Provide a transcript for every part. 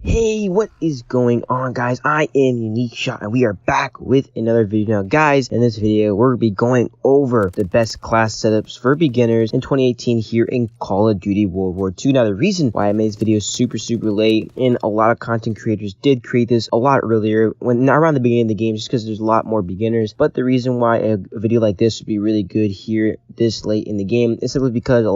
Hey, what is going on, guys? I am Unique Shot and we are back with another video. Now guys, in this video we're going to be going over the best class setups for beginners in 2018 here in Call of Duty World War II. Now the reason why I made this video super late, and a lot of content creators did create this a lot earlier, when not around the beginning of the game, just because there's a lot more beginners, but the reason why a video like this would be really good here this late in the game is simply because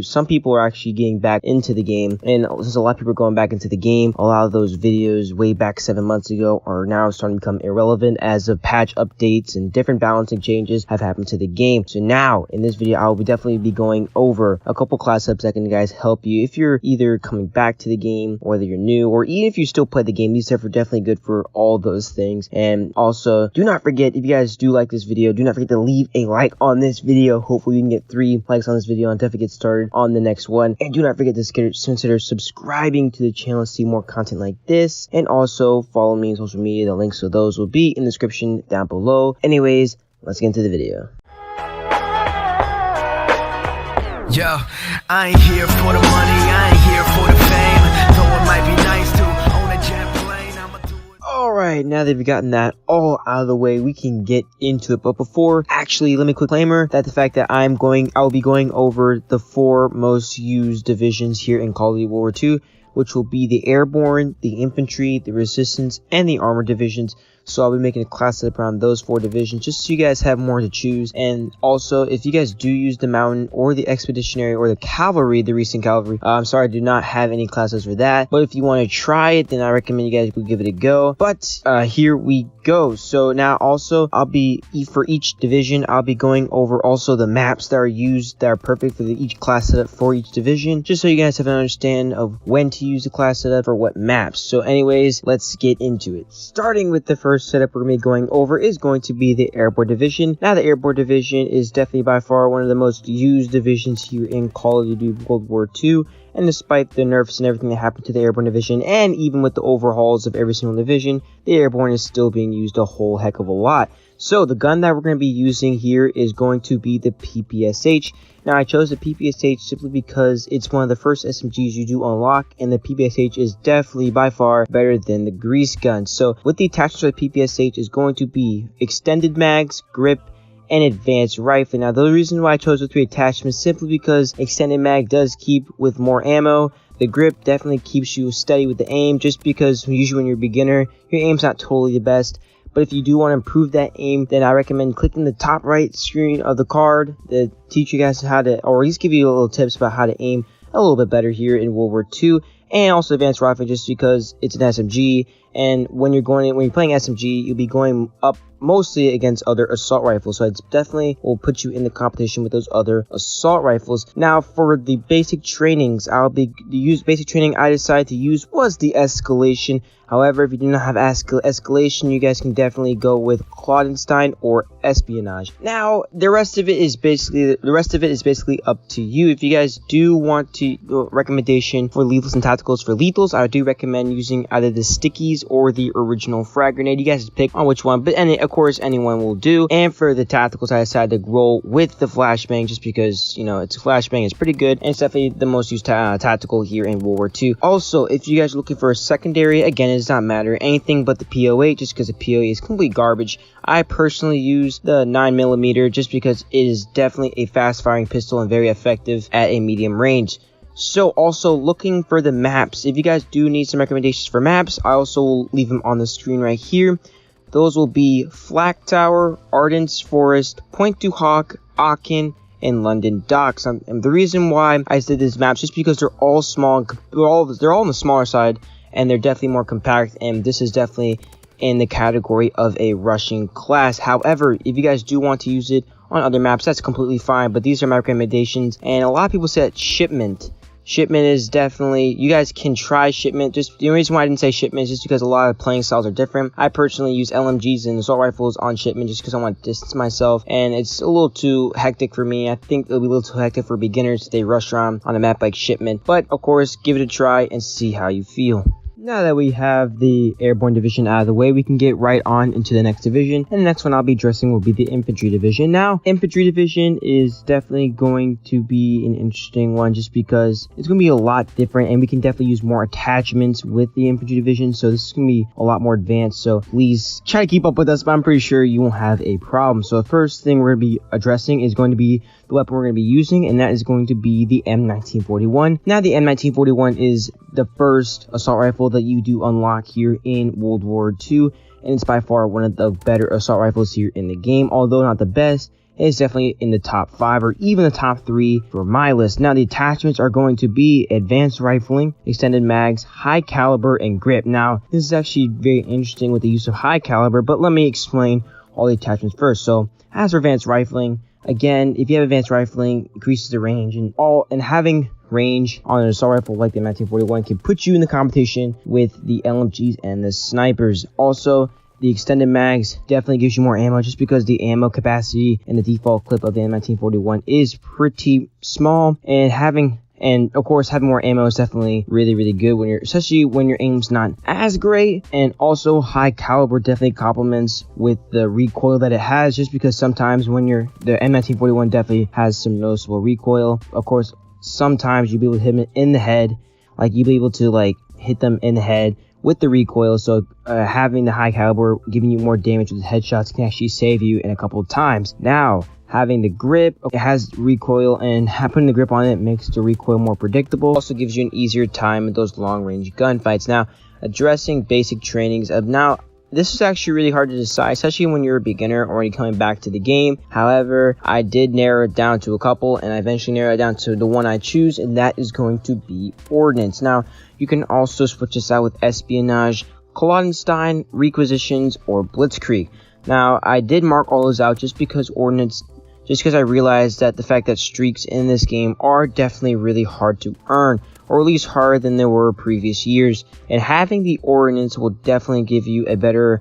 some people are actually getting back into the game, and since a lot of people are going back into the game, a lot of those videos way back 7 months ago are now starting to become irrelevant as of patch updates and different balancing changes have happened to the game. So now in this video I will definitely be going over a couple class setups that can guys help you if you're either coming back to the game, or whether you're new, or even if you still play the game. These setups are definitely good for all those things. And also, do not forget, if you guys do like this video, do not forget to leave a like on this video. Hopefully we can get 3 likes on this video and definitely get started on the next one. And do not forget to consider subscribing to the channel to see more content like this, and also follow me on social media. The links to those will be in the description down below. Anyways, let's get into the video. Yo, I ain't here for the money, I ain't here for the fame. Though it might be nice to own a jet plane, I'ma do it. Alright, now that we've gotten that all out of the way, we can get into it. But before, actually, let me quick disclaimer that the fact that I'll be going over the 4 most used divisions here in Call of Duty World War II, which will be the airborne, the infantry, the resistance, and the armor divisions. So I'll be making a class setup around those 4 divisions, just so you guys have more to choose. And also, if you guys do use the mountain or the expeditionary or the cavalry, the recent cavalry, I'm sorry I do not have any classes for that, but if you want to try it, then I recommend you guys go give it a go. But here we go. So now also, for each division, I'll be going over also the maps that are used that are perfect for each class setup for each division, just so you guys have an understanding of when to use the class setup for what maps. So anyways, let's get into it. Starting with the first setup we're going to be going over is going to be the airborne division. Now the airborne division is definitely by far one of the most used divisions here in Call of Duty World War II. And despite the nerfs and everything that happened to the airborne division, and even with the overhauls of every single division, the airborne is still being used a whole heck of a lot. So the gun that we're going to be using here is going to be the PPSH. Now I chose the PPSH simply because it's one of the first SMGs you do unlock, and the PPSH is definitely by far better than the grease gun. So with the attachments for the PPSH is going to be extended mags, grip, and advanced rifle. Now the reason why I chose the 3 attachments simply because extended mag does keep with more ammo. The grip definitely keeps you steady with the aim, just because usually when you're a beginner, your aim's not totally the best. But if you do want to improve that aim, then I recommend clicking the top right screen of the card to teach you guys how to, or at least give you a little tips about how to aim a little bit better here in World War II. And also advanced rifle, just because it's an SMG, and when you're playing SMG, you'll be going up mostly against other assault rifles, so it definitely will put you in the competition with those other assault rifles. Now for the basic trainings, basic training I decided to use was the escalation. However, if you do not have escalation, you guys can definitely go with Claudenstein or espionage. Now the rest of it is basically up to you. If you guys do want to recommendation for lethals and tacticals, for lethals I do recommend using either the stickies or the original frag grenade. You guys pick on which one, but of course anyone will do. And for the tacticals, I decided to roll with the flashbang, just because, you know, it's a flashbang, it's pretty good, and it's definitely the most used tactical here in World War II. Also, if you guys are looking for a secondary, again, it does not matter, anything but the PO8, just because the PO8 is complete garbage. I personally use the 9mm just because it is definitely a fast firing pistol and very effective at a medium range. So also looking for the maps, if you guys do need some recommendations for maps, I also will leave them on the screen right here. Those will be Flak Tower, Arden's Forest, Point du Hoc, Aachen, and London Docks. And the reason why I did these maps is because they're all small, and they're all on the smaller side, and they're definitely more compact, and this is definitely in the category of a rushing class. However, if you guys do want to use it on other maps, that's completely fine, but these are my recommendations. And a lot of people said Shipment. Shipment is definitely, you guys can try Shipment. Just the only reason why I didn't say Shipment is just because a lot of playing styles are different. I personally use LMGs and assault rifles on Shipment just because I want to distance myself, and it's a little too hectic for me. I think it'll be a little too hectic for beginners if they rush around on a map like Shipment, but of course give it a try and see how you feel. Now that we have the airborne division out of the way, we can get right on into the next division. And the next one I'll be addressing will be the infantry division. Now, infantry division is definitely going to be an interesting one just because it's going to be a lot different and we can definitely use more attachments with the infantry division. So this is going to be a lot more advanced. So please try to keep up with us, but I'm pretty sure you won't have a problem. So the first thing we're going to be addressing is going to be the weapon we're going to be using, and that is going to be the M1941. Now, the M1941 is the first assault rifle that you do unlock here in World War II, and it's by far one of the better assault rifles here in the game. Although not the best, it's definitely in the top 5 or even the top 3 for my list. Now, the attachments are going to be advanced rifling, extended mags, high caliber, and grip. Now, this is actually very interesting with the use of high caliber, but let me explain all the attachments first. So, as for advanced rifling, again, if you have advanced rifling, increases the range, and having range on an assault rifle like the M1941 can put you in the competition with the LMGs and the snipers. Also, the extended mags definitely gives you more ammo just because the ammo capacity and the default clip of the M1941 is pretty small, and of course, having more ammo is definitely really good especially when your aim's not as great. And also, high caliber definitely complements with the recoil that it has, just because sometimes when the M1941 definitely has some noticeable recoil. Of course, sometimes you'll be able to hit them in the head, like you'll be able to like hit them in the head with the recoil. So having the high caliber giving you more damage with headshots can actually save you in a couple of times. Now, having the grip, it has recoil, and putting the grip on it makes the recoil more predictable. Also gives you an easier time in those long range gunfights. Now, addressing basic trainings of now, this is actually really hard to decide, especially when you're a beginner or when you're coming back to the game. However, I did narrow it down to a couple, and I eventually narrowed it down to the one I choose, and that is going to be ordnance. Now, you can also switch this out with espionage, clandestine, requisitions, or blitzkrieg. Now, I did mark all those out just because I realized that the fact that streaks in this game are definitely really hard to earn, or at least harder than they were previous years. And having the ordnance will definitely give you a better,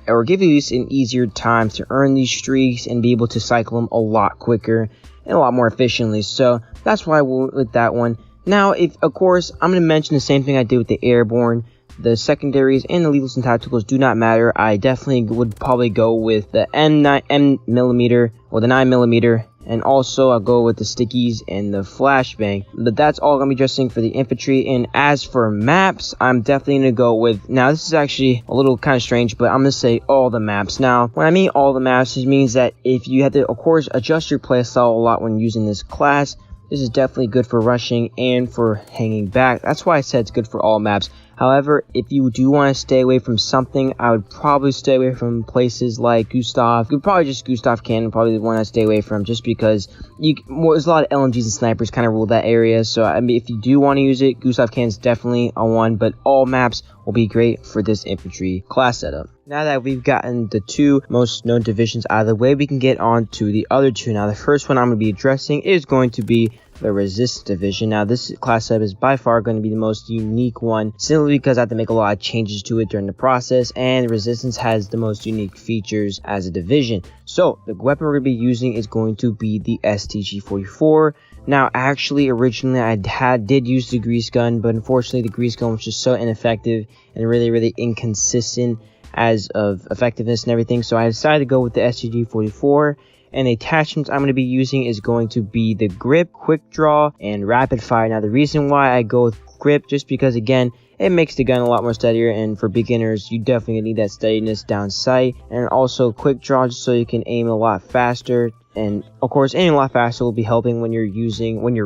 or give you at least an easier time to earn these streaks and be able to cycle them a lot quicker and a lot more efficiently. So that's why I went with that one. Now, of course, I'm going to mention the same thing I did with the airborne. The secondaries and the lethals and tacticals do not matter. I definitely would probably go with the M9mm or the 9mm, and also I'll go with the stickies and the flashbang. But that's all I'm gonna be addressing for the infantry. And as for maps, I'm definitely gonna go with, now this is actually a little kind of strange, but I'm gonna say all the maps. Now, when I mean all the maps, it means that if you had to, of course, adjust your playstyle a lot when using this class, this is definitely good for rushing and for hanging back. That's why I said it's good for all maps. However, if you do want to stay away from something, I would probably stay away from places like Gustav. You could probably just Gustav Cannon, probably the one I stay away from, just because there's a lot of LMGs and snipers kind of rule that area. So I mean, if you do want to use it, Gustav Cannon is definitely a one, but all maps will be great for this infantry class setup. Now that we've gotten the two most known divisions out of the way, we can get on to the other two. Now, the first one I'm going to be addressing is going to be the Resistance Division. Now, this class setup is by far going to be the most unique one, simply because I have to make a lot of changes to it during the process, and Resistance has the most unique features as a division. So, the weapon we're going to be using is going to be the STG-44. Now, actually, originally I did use the grease gun, but unfortunately the grease gun was just so ineffective and really inconsistent as of effectiveness and everything. So I decided to go with the STG-44. And the attachments I'm going to be using is going to be the grip, quick draw, and rapid fire. Now, the reason why I go with grip, just because, again, it makes the gun a lot more steadier, and for beginners, you definitely need that steadiness down sight. And also quick draw, just so you can aim a lot faster. And of course, aiming a lot faster will be helping when you're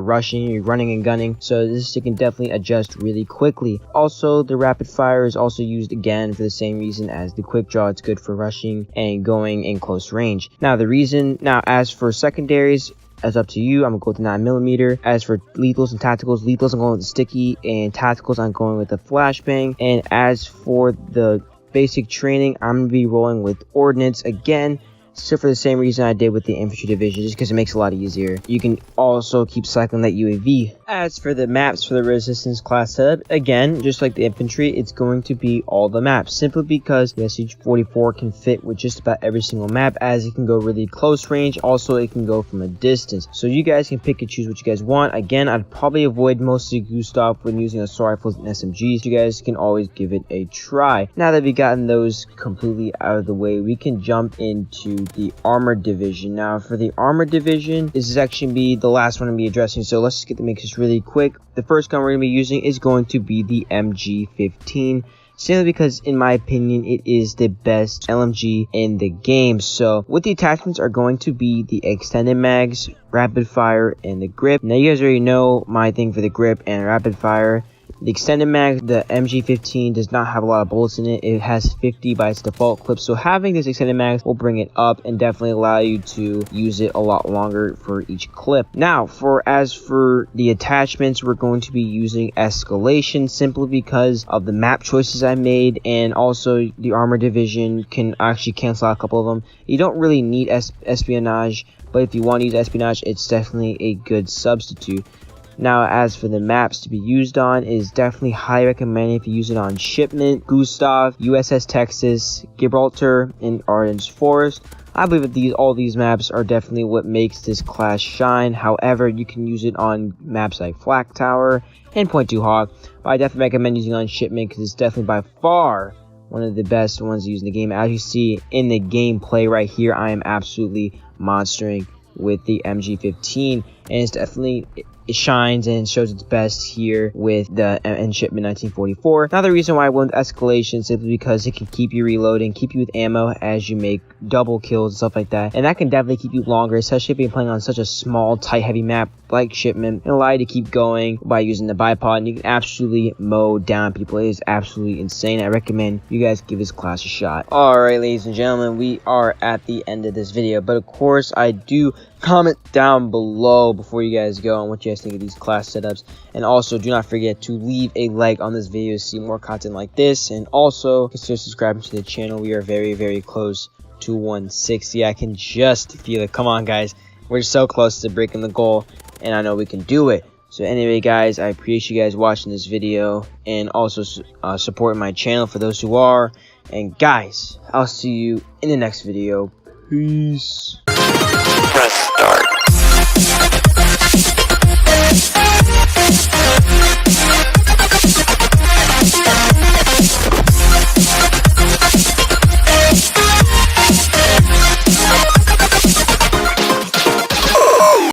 rushing, you're running and gunning. So this you can definitely adjust really quickly. Also, the rapid fire is also used again for the same reason as the quick draw. It's good for rushing and going in close range. Now, as for secondaries, it's up to you. I'm gonna go with the 9mm. As for lethals and tacticals, I'm going with the sticky, and tacticals I'm going with the flashbang. And as for the basic training, I'm gonna be rolling with ordnance again. So for the same reason I did with the infantry division, just because it makes it a lot easier. You can also keep cycling that UAV. As for the maps for the resistance class setup, again, just like the infantry, it's going to be all the maps, simply because the SH-44 can fit with just about every single map, as it can go really close range. Also, it can go from a distance, so you guys can pick and choose what you guys want. Again, I'd probably avoid mostly Gustav when using assault rifles and SMGs. You guys can always give it a try. Now that we've gotten those completely out of the way, we can jump into the armored division. Now for the armored division, this is actually be the last one to be addressing, so let's just get to make this really quick. The first gun we're going to be using is going to be the MG15, simply because in my opinion it is the best LMG in the game. So what the attachments are going to be the extended mags, rapid fire, and the grip. Now you guys already know my thing for the grip and rapid fire. The extended mag, the MG15 does not have a lot of bullets in it. It has 50 by its default clip, so having this extended mag will bring it up and definitely allow you to use it a lot longer for each clip. Now, as for the attachments, we're going to be using escalation, simply because of the map choices I made, and also the armor division can actually cancel out a couple of them. You don't really need espionage, but if you want to use espionage, it's definitely a good substitute. Now, as for the maps to be used on, it is definitely highly recommended if you use it on Shipment, Gustav, USS Texas, Gibraltar, and Ardennes Forest. I believe that all these maps are definitely what makes this class shine. However, you can use it on maps like Flak Tower and Point 2 Hawk, but I definitely recommend using it on Shipment because it's definitely by far one of the best ones to use in the game. As you see in the gameplay right here, I am absolutely monstering with the MG15, and it's definitely, it shines and shows its best here with the Shipment 1944. Now the reason why I went with escalation is simply because it can keep you reloading, keep you with ammo as you make double kills and stuff like that, and that can definitely keep you longer, especially if you're playing on such a small, tight, heavy map like Shipment, and allow you to keep going by using the bipod, and you can absolutely mow down people. It is absolutely insane. I recommend you guys give this class a shot. Alright, ladies and gentlemen, we are at the end of this video, but of course I do comment down below before you guys go on what you guys think of these class setups, and also do not forget to leave a like on this video to see more content like this, and also consider subscribing to the channel. We are very, very close to 160. I can just feel it. Come on, guys, we're so close to breaking the goal, and I know we can do it. So anyway, guys, I appreciate you guys watching this video, and also supporting my channel for those who are. And guys, I'll see you in the next video. Peace. Press start.